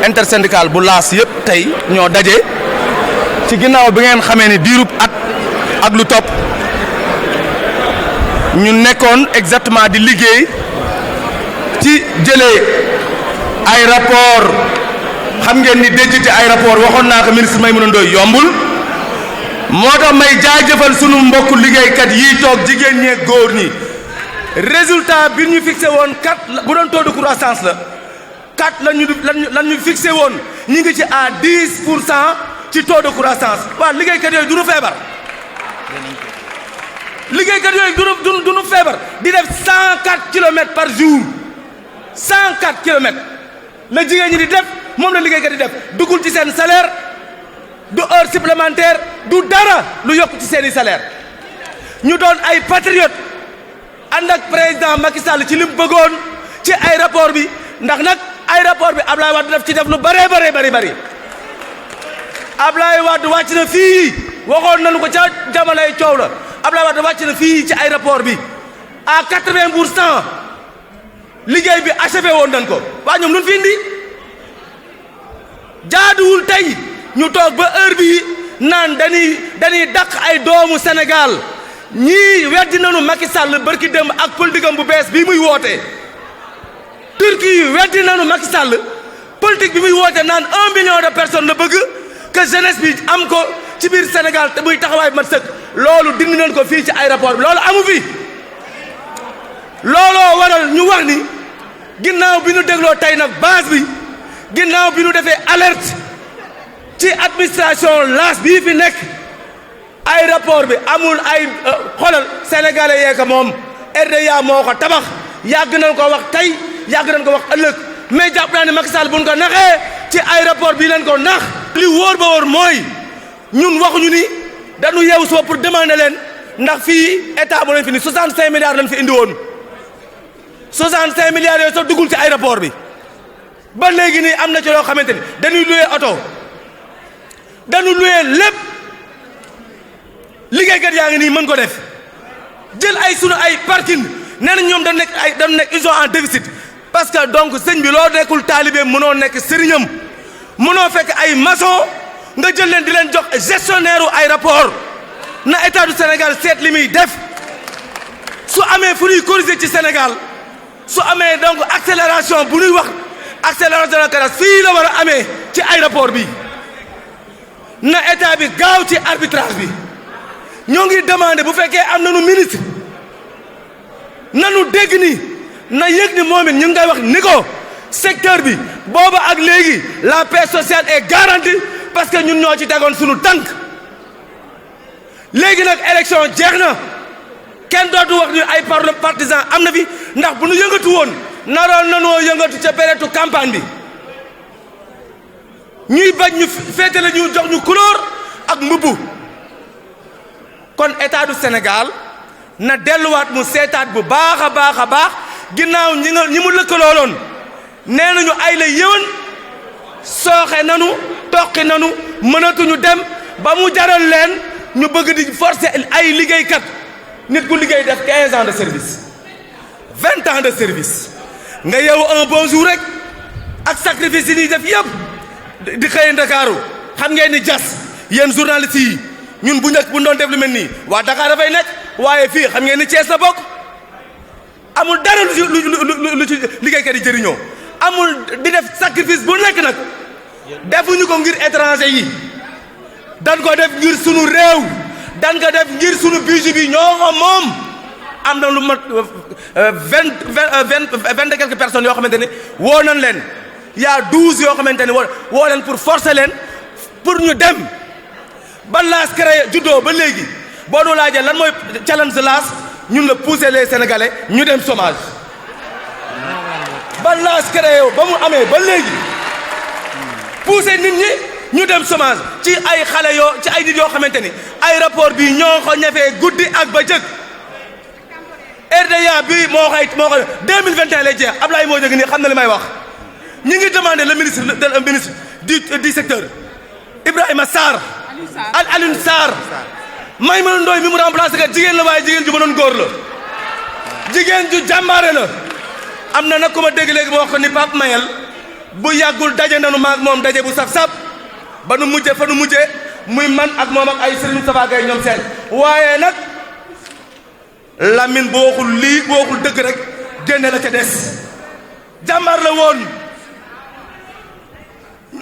intersyndical bu laas yëpp tey ñoo daje ci ginnaaw bi ngeen xamee ni diirub at ak lu topp ñu nekkoon exactement di liggéey ci jëlee ay rapport xam ngeen ni déjjiti ay rapport waxoon naa ko ministre Maïmouna Ndoye yombul moo tax may jaajëfal sunu mbokku liggéeykat yii toog jigéen ñee góor ñi résultat bi ñu fixé woon 4 bu doon taux de croissance la 4 lan ñu fixé woon ñu ngi ci à 10% ci taux de croissance waaw liggéeykat yooyu du nu feebar liggéeykat yooyu du nu feebar di def 104 kilomètres par jour 104 kilomètres la jigéen ñi di def moom la liggéeykat di def duggul ci seen salaire du heure supplémentaire du dara lu yokk ci seeni salaire ñu doon ay patriote ànd ak président Macky Sall ci li mu bëggoon ci aéroport bi ndax nag aéroport bi Ablaye Wade daf ci def lu bëree bëri Ablaye Wade wàcc na fii waxoon nañu ko ca jamonoy coow la Ablaye Wade wàcc na fii ci aéroport bi à 80% liggéey bi achevé woon nañ ko waa ñoom lu fi indi jaaduwul tey ñu toog ba heure bii naan dañuy dàq ay doomu Sénégal ñii weddi nañu Macky Sall barki démb ak politique am bu bees bii muy woote Turquie weddi nañu Macky Sall politique bi muy woote naan 1 million de personnes la bëgg que jeunesse bi am ko ci biir Sénégal te muy taxawaay mat sëkk loolu dindi nañ ko fii ci aéroport bi loolu amu fi looloo waral ñu wax ni ginnaaw bi ñu dégloo tey nag base bi ginnaaw bi ñu defee alerte ci administration laas bii fi nekk aéroport bi amul ay xoolal sénégalais yee ko moom RDA moo ko tabax yàgg nañ ko wax tey yàgg nañ ko wax ëllëg mais jàpp naa ne Macky Sall buñ ko naxee ci aéroport bii leen ko nax li wóor ba wóor mooy ñun waxuñu ni dañu yeewu suba pour demander leen ndax fii état bu leen fi ni 65 milliards lañ fi indi woon 65 milliards yooyu sax duggul ci aéroport bi ba léegi nii am na ci loo xamante ni dañuy loué oto dañu loué lépp liggéeykat yaa ngi nii mën ko def jël ay sunu ay parking nee na ñoom dañu nekk ils sont en déficit parce que donc sëñ bi loo nekkul taalibe mënoo nekk sëriñam mënoo fekk ay maçon nga jël leen di leen jox gestionnaire u aéroport na état du Sénégal seet li muy def su amee fu ñuy corriger ci Sénégal su amee donc accélération bu ñuy wax accélération de cadastre fii la war a amee ci aéroport bi na état bi gaaw ci arbitrage bi ñoo ngi demandé bu fekkee am nañu ministre nanu dégg ni na yëg ni moom it ñu ngi koy wax ni ko secteur bi booba ak léegi la paix sociale est garantie parce que ñun ñoo ci tegoon sunu tànk léegi nag élection jeex na kenn dootu wax ni ay partisan am na fi ndax bu nu yëngatu woon naroon nanoo yëngatu ca période campagne bi ñuy bañ ñu féetale ñu jox ñu couleur ak mbubb kon état du Sénégal na delluwaat mu seetaat bu baax a baax ginnaaw ñi mu lëkkalooloon nee nañu ay la yëwan sooxe nanu toqi nanu mënatuñu dem ba mu jaral leen ñu bëgg di forcer ay liggéeykat nit ku liggéey def 15 ans de service 20 ans de service nga yeewu un bon jour rek ak sacrifice yi ñuy def yëpp di xëy Ndakaaru xam ngeen ni jas yéen journalistes yi ñun bu njëkk bu doon def lu mel nii waa Dakar dafay nekk waaye fii xam ngeen ni Thiès la bokk amul dara lu ci liggéeykat yi jëriñoo amul di def sacrifice bu nekk nag defuñu ko ngir étranger yi dan ko def ngir sunu réew dan ko def ngir sunu budget bi ñoo ko moom am na lu mat 20 et quelques personnes yoo xamante ne woo nañ leen y'a 12 yoo xamante ne woo leen pour forcer leen pour ñu dem ba laas créé juddoo ba léegi boo nu laajee lan mooy challenge laas ñun la pousser les sénégalais ñu dem chômage ba laas créé ba mu amee ba léegi pousser nit ñi ñu dem chômage ci ay xale ci ay nit yoo xamante ni aéroport bi ñoo ko ñafee guddi ak bëccëg RDA bi moo koy 2021 lay jeex Ablaye moo jóg nii xam na li may wax ñi ngi demandé le ministre du secteur Ibrahima Sarr Alioune Sarr Maïmouna Ndoye mi mu remplacé kat jigéen la waaye jigéen ju mënoon góor la jigéen ju jàmbaare la am na nag ku ma dégg léegi ma wax ko ni Pape Mayel bu yàggul daje nanu maag moom daje bu saf-saf ba nu mujje fa nu mujje muy man ak moom ak ay Serigne Moustapha Gaye ñoom seen waaye nag Lamine bu waxul lii bu waxul dëgg rek génne la ca des jàmbaar la woon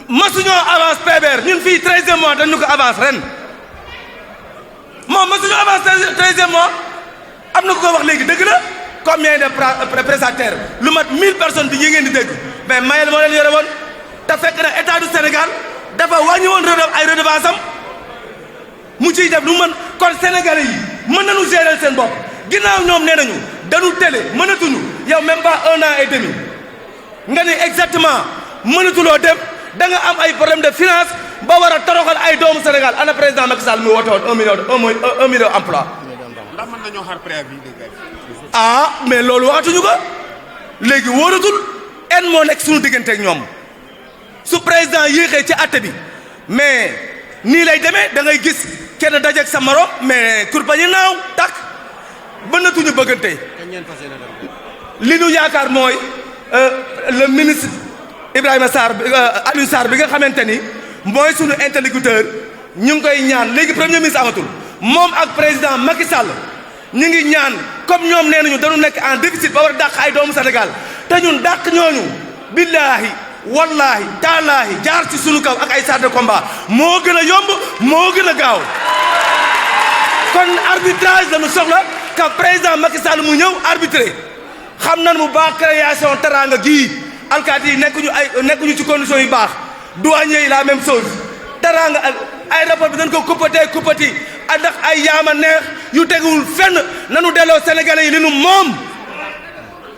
masuñoo avance PBR ñun fii 13e mois dañu ko avance ren moom masuñoo avance 13e mois am na ku ko wax léegi dëgg la combien de prestataires lu mat 1000 personnes bi yi ngeen di dégg mais Mayel moo leen yore woon te fekk na état du Sénégal dafa wàññi woon ay redevance am mu ciy def lu mën kon Sénégalais yi mën nañu gérer seen bopp ginnaaw ñoom nee nañu dañu télé mënatuñu yow même pas 1 an et demi nga ni exactement mënatuloo dem da nga am ay problème de finance ba war a toroxal ay doomu Sénégal ana président Macky Sall mu woote woon 1 million emploi. ndax mën nañoo xaar préavis de grève. ah mais loolu waxatuñu ko léegi wóoratul en moo nekk suñu diggante ak ñoom su président yéexee ci àtte bi mais nii lay demee da ngay gis kenn dajeeg sa morom mais kurpañi naaw tak bënnatuñu bëggante li ñu yaakaar mooy le ministre Ibrahima Sarr Aliou Sarr bi nga xamante ni mooy suñu interlocuteur ñu ngi koy ñaan léegi premier ministre amatul moom ak président Macky Sall ñu ngi ñaan comme ñoom nee nañu dañu nekk en déficit ba war a dàq ay doomu Sénégal te ñun dàq ñooñu billaahi wallaahi taalaahi jaar ci sunu kaw ak ay chars de combat moo gën a yomb moo gën a gaaw kon arbitrage lañu soxla ka président Macky Sall mu ñëw arbitré xam nañ mu baax création teranga gii alkaati yi nekkuñu ci conditions yu baax douanier yi la même chose teranga ak aéroport bi dañ ko kuppati ndax ay yaama neex yu teguwul fenn nanu delloo sénégalais yi li nu moom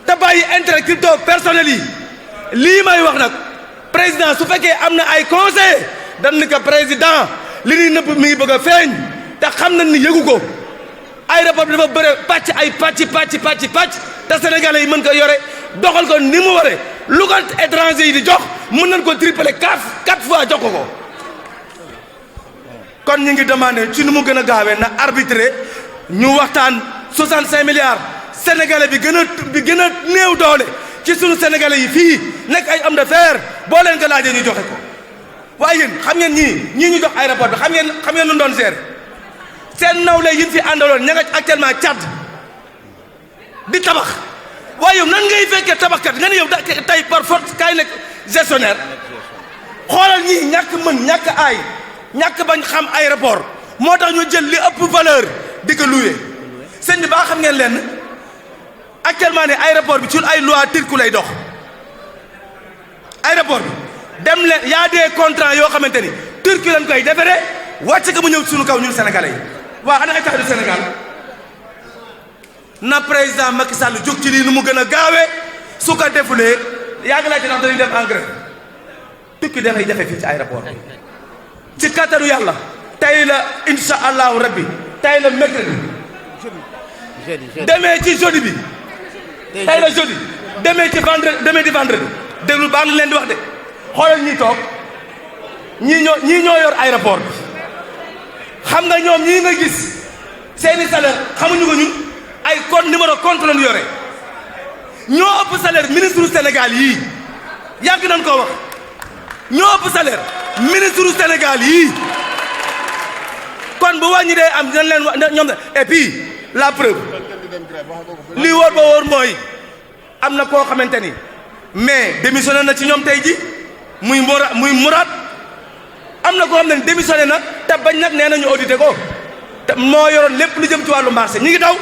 te bàyyi intérêt crypto personnel yi lii may wax nag président su fekkee am na ay conseil dañ ni ko président li ñuy nëbb mi ngi bëgg a feeñ te xam nañ ni yëgu ko aéroport bi dafa bëre pàcc ay pàcc te sénégalais yi mën ko yore doxal ko ni mu waree lu ko étranger yi di jox mën nañ ko tripler quatre fois jox ko kon ñu ngi demandé ci nu mu gën a gaawee na arbitré ñu waxtaan 65 milliards sénégalais bi gën a néew doole ci sunu sénégalais yi fii nekk ay homme d'affaires boo leen ko laajee ñu joxe ko waaye yéen xam ngeen ñii ñu jox aéroport bi xam ngeen lu doon gérer seen nawle yi fi àndaloon ña nga actuellement Tchad di tabax waaye yow nan ngay fekkee tabaxkat nga ne yow tey par force kaay nekk gestionnaire xoolal ñii ñàkk mën ñàkk aay ñàkk bañ xam aéroport moo tax ñu jël li ëpp valeur di ko loué sëñ bi baa xam ngeen leen actuellement ne aéroport bi ci ay loi turque lay dox aéroport bi dem leen y a des contrats yoo xamante ni turque lañ koy defaree wàcc ko mu ñëw suñu kaw ñun sénégalais yi waaw ana état du Sénégal na président Macky Sall jóg ci lii nu mu gën a gaawee su ko defulee yaa ngi laajte ndax dañuy dem en grève tukki dafay jafe fii ci aéroport ci kattanu yàlla tey la insha allahu rabbi tey la mercredi demee ci jeudi bi tey la jeudi demee ci vendredi demee di vendredi déglu baax na leen di wax de xoolal ñii toog ñii ñoo yor aéroport bi xam nga ñoom ñii nga gis seeni salaire xamuñu ko ñun ay code numéro compte lañu yore ñoo ëpp salaire ministre du Sénégal yii yàgg nañ koo wax ñoo ëpp salaire ministre du Sénégal yii kon bu wàññi dee am dañ leen wax ñoom et puis la preuve lii wóor ba wóor mooy am na koo xamante ni mais démissionné na ci ñoom tey ji muy Mourad am na koo xam ne démissionné na te bañ nag nee nañu audité ko te moo yoroon lépp lu jëm ci wàllu marché ñi ngi daw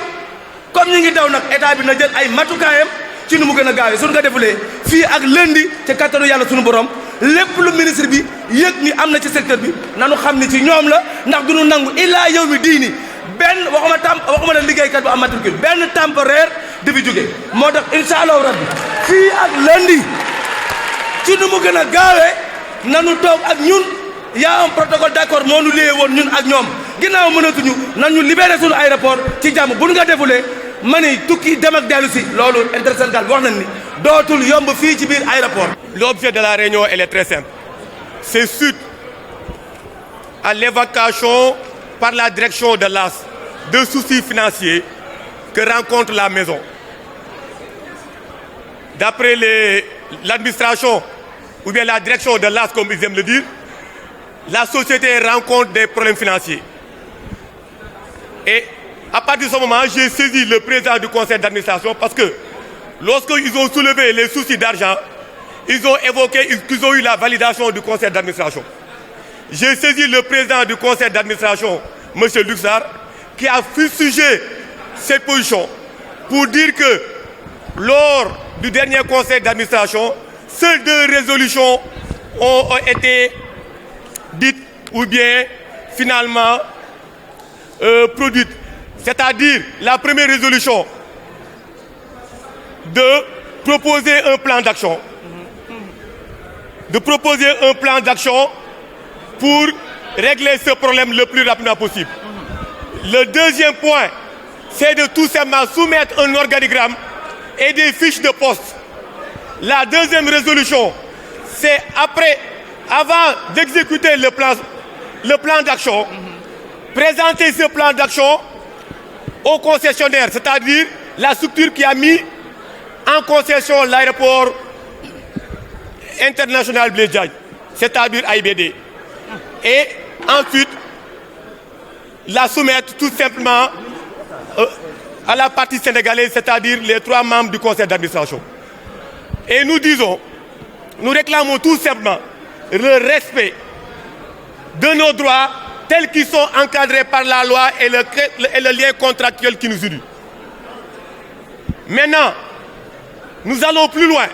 comme ñi ngi daw nag état bi na jël ay matukaayam ci nu mu gën a gaawee suñu ko defulee fii ak lundi ca kattanu yàlla suñu borom lépp lu ministre bi yëg ni am na ci secteur bi nanu xam ni ci ñoom la ndax duñu nangu illaa yow mi diini benn waxuma la liggéeykat bu am matricule benn temporaire di fi jóge moo tax incha allahu rabbi fii ak lundi ci nu mu gën a gaawee nanu toog ak ñun yaa un protocole d'accord moo nu lié woon ñun ak ñoom ginnaaw mënatuñu nan ñu libéré suñu aéroport ci jàmm bu ñu nga defulee ma ni tukki dem ak dellu si loolu Intersyndical bi wax nañ ni dootul yomb fii ci biir aéroport. L'objet de la réunion, elle est très simple. C'est suite à l'évacuation par la direction de l'AS de soucis financiers que rencontre la maison. D'après l'administration ou bien la direction de l'AS, comme ils aiment le dire, la société rencontre des problèmes financiers. Et à partir de ce moment, j'ai saisi le président du conseil d'administration parce que lorsqu'ils ont soulevé les soucis d'argent, ils ont évoqué qu'ils ont eu la validation du conseil d'administration. J'ai saisi le président du conseil d'administration, M. Luxar, qui a fustigé cette position pour dire que lors du dernier conseil d'administration, seules 2 résolutions ont été dites ou bien finalement produites. C'est-à-dire la première résolution de proposer un plan d'action. De proposer un plan d'action pour régler ce problème le plus rapidement possible. Le deuxième point, c'est de tout simplement soumettre un organigramme et des fiches de poste. La deuxième résolution, c'est avant d'exécuter le plan d'action, présenter ce plan d'action au concessionnaire, c'est-à-dire la structure qui a mis en concession l'aéroport international Blaise Diagne, c'est-à-dire AIBD. Et ensuite, la soumettre tout simplement à la partie sénégalaise, c'est-à-dire les 3 membres du conseil d'administration. Et nous réclamons tout simplement le respect de nos droits tels qu'ils sont encadrés par la loi et le lien contractuel qui nous unit. Maintenant, nous allons plus loin.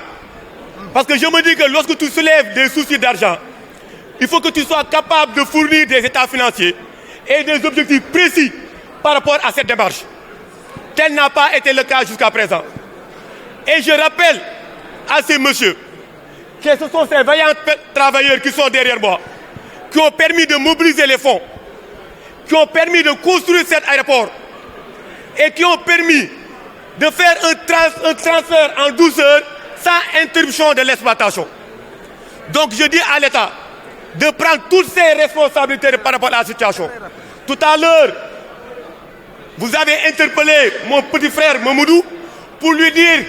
Parce que je me dis que lorsque tu soulèves des soucis d'argent, il faut que tu sois capable de fournir des états financiers et des objectifs précis par rapport à cette démarche. Tel n'a pas été le cas jusqu'à présent. Et je rappelle à ces messieurs que ce sont ces vaillants travailleurs qui sont derrière moi, qui ont permis de mobiliser les fonds, qui ont permis de construire cet aéroport et qui ont permis de faire un transfert en douceur sans interruption de l'exploitation. Donc je dis à l'État de prendre toutes ses responsabilités par rapport à la situation. Tout à l'heure, vous avez interpellé mon petit frère Mamoudou pour lui dire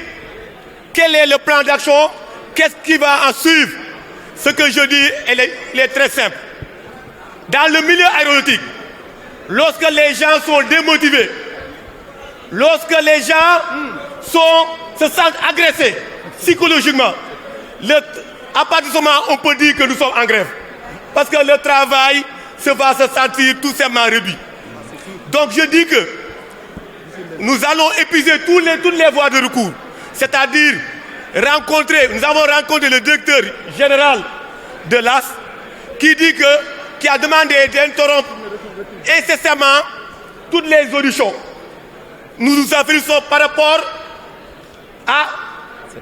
quel est le plan d'action, qu'est-ce qui va en suivre. Ce que je dis est très simple. Dans le milieu aéronautique, lorsque les gens sont démotivés, lorsque les gens se sentent agressés psychologiquement, à partir de ce moment, on peut dire que nous sommes en grève. Parce que le travail va se sentir tout simplement réduit. Donc je dis que nous allons épuiser toutes les voies de recours. C'est-à-dire nous avons rencontré le directeur général de l'AS qui a demandé d'interrompre incessamment toutes les auditions. Nous nous affaiblissons par rapport à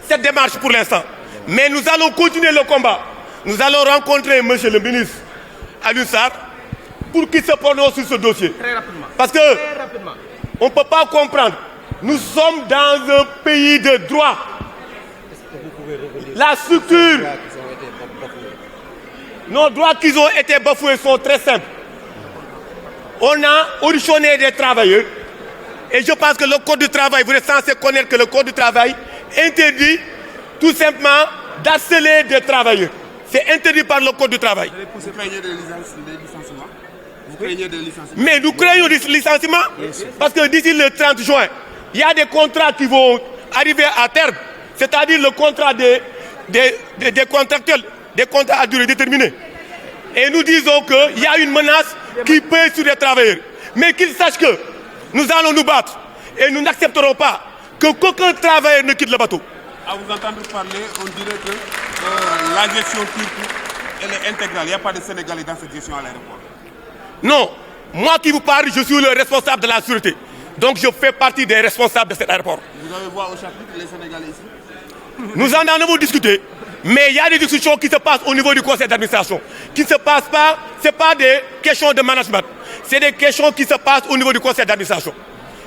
cette démarche pour l'instant. Mais nous allons continuer le combat. Nous allons rencontrer monsieur le ministre Alioune Sarr pour qu'il se prononce sur ce dossier. Très rapidement. Parce que on ne peut pas comprendre. Nous sommes dans un pays de droit. La structure, nos droits qui ont été bafoués sont très simples. On a auditionné des travailleurs et je pense que le code du travail, vous êtes censé connaître que le code du travail interdit tout simplement d'harceler des travailleurs. C'est interdit par le code du travail. Vous craignez des licenciements? Vous craignez des licenciements? Mais nous craignons des licenciements parce que d'ici le 30 juin, il y a des contrats qui vont arriver à terme. C'est-à-dire le contrat des contractuels, des contrats à durée déterminée. Et nous disons qu'il y a une menace qui pèse sur les travailleurs. Mais qu'ils sachent que nous allons nous battre et nous n'accepterons pas qu'aucun travailleur ne quitte le bateau. À vous entendre parler, on dirait que la gestion elle est intégrale. Il n'y a pas de Sénégalais dans cette gestion à l'aéroport. Non. Moi qui vous parle, je suis le responsable de la sûreté. Donc je fais partie des responsables de cet aéroport. Vous avez voir au chapitre les Sénégalais ici? Nous en avons discuté. Mais il y a des discussions qui se passent au niveau du conseil d'administration. Qui ne se passent pas, ce n'est pas des questions de management. C'est des questions qui se passent au niveau du conseil d'administration.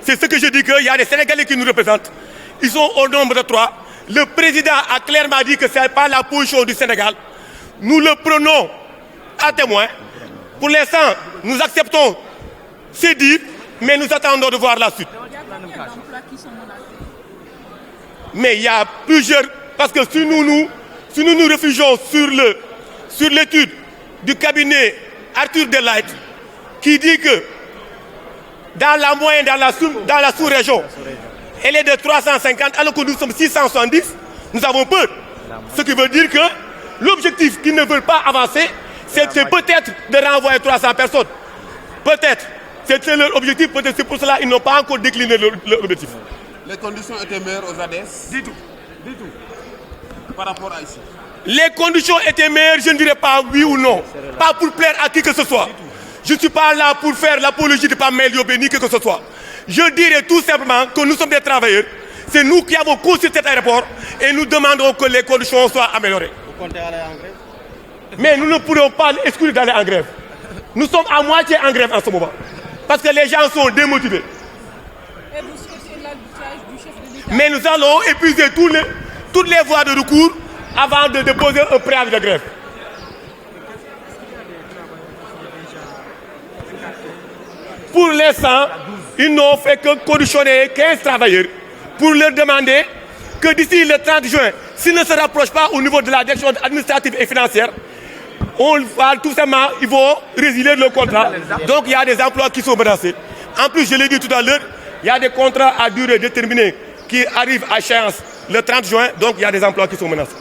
C'est ce que je dis qu'il y a des Sénégalais qui nous représentent. Ils sont au nombre de 3. Le président a clairement dit que ce n'est pas la position du Sénégal. Nous le prenons à témoin. Pour l'instant, nous acceptons ces dires, mais nous attendons de voir la suite. Mais il y a plusieurs... Parce que si si nous nous réfugions sur l'étude du cabinet Arthur Delight, qui dit que dans la moyenne, dans la sous-région, elle est de 350, alors que nous sommes 670, nous avons peur. Ce qui veut dire que l'objectif qu'ils ne veulent pas avancer, c'est peut-être de renvoyer 300 personnes. Peut-être. C'était leur objectif, peut-être c'est pour cela qu'ils n'ont pas encore décliné leur objectif. Les conditions étaient meilleures aux ADS? Du tout. Par rapport à ici? Les conditions étaient meilleures, je ne dirais pas oui ou non. Pas pour plaire à qui que ce soit. Je ne suis pas là pour faire l'apologie de Pamela Yobé ni que ce soit. Je dirais tout simplement que nous sommes des travailleurs. C'est nous qui avons construit cet aéroport et nous demandons que les conditions soient améliorées. Vous comptez aller en grève? Mais nous ne pourrons pas exclure d'aller en grève. Nous sommes à moitié en grève en ce moment. Parce que les gens sont démotivés. Et vous souhaitez l'arbitrage du chef de l'État? Mais nous allons épuiser toutes les voies de recours avant de déposer un préavis de grève. Pour l'instant, ils n'ont fait que conditionner 15 travailleurs pour leur demander que d'ici le 30 juin, s'ils ne se rapprochent pas au niveau de la direction administrative et financière, on va tout simplement, ils vont résilier le contrat. Donc il y a des emplois qui sont menacés. En plus, je l'ai dit tout à l'heure, il y a des contrats à durée déterminée qui arrivent à échéance le 30 juin, donc il y a des emplois qui sont menacés.